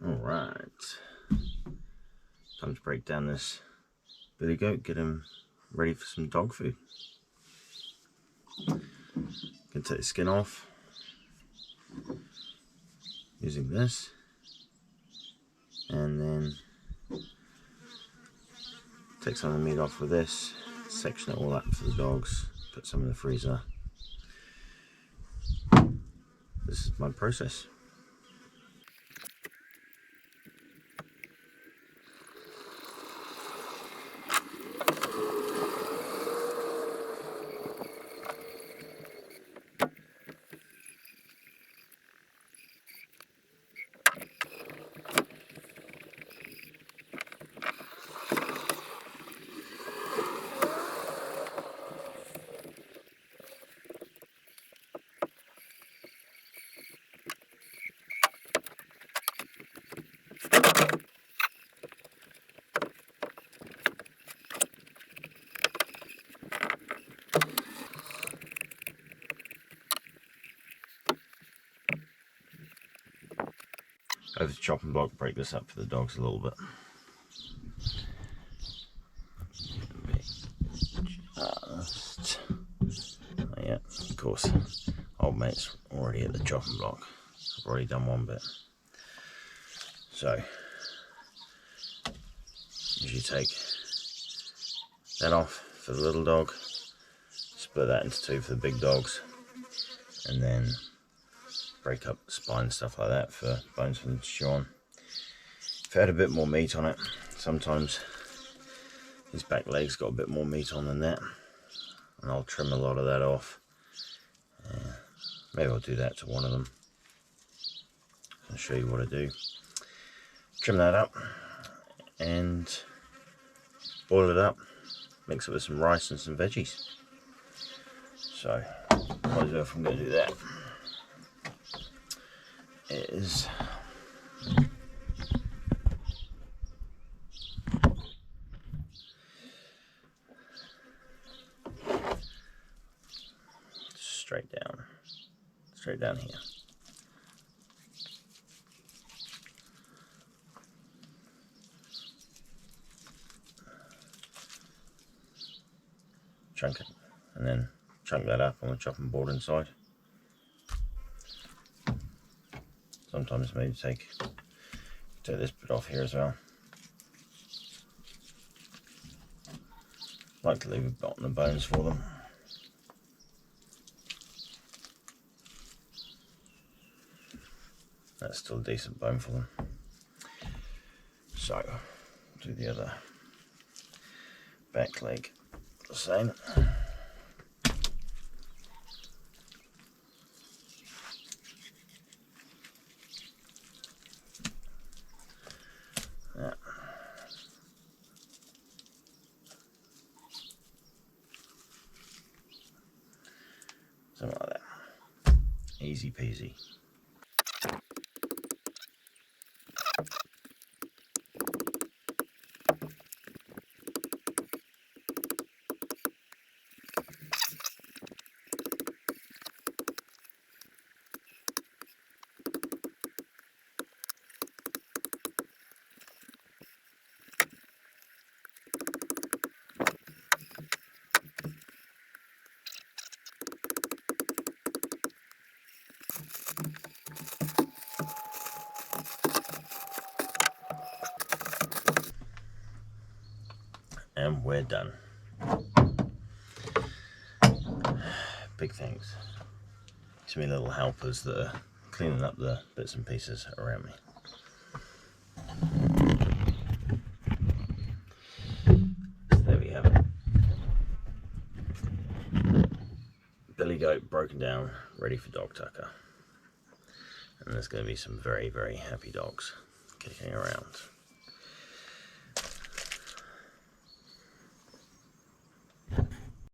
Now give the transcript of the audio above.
Alright, time to break down this billy goat, get him ready for some dog food. Can take the skin off using this, and then take some of the meat off with this, section it all up for the dogs, put some in the freezer. This is my process. Over the chopping block, break this up for the dogs a little bit. Yeah, of course, old mate's already at the chopping block. I've already done one bit. So, usually take that off for the little dog, split that into two for the big dogs, and then break up the spine and stuff like that for bones for them to chew on. If it had a bit more meat on it, sometimes his back leg's got a bit more meat on than that, and I'll trim a lot of that off. Maybe I'll do that to one of them. I'll show you what I do. Trim that up and boil it up, mix it with some rice and some veggies. So, might as well, if I'm going to do that, is straight down here. Chunk it, and then chunk that up on the chopping board inside. Sometimes maybe take this bit off here as well. Like to leave a bit on the bones for them. That's still a decent bone for them. So, do the other back leg the same. Yeah. Something like that. Easy peasy. And we're done. Big thanks to my little helpers that are cleaning up the bits and pieces around me. So there we have it. Billy goat broken down, ready for dog tucker. And there's going to be some very, very happy dogs kicking around.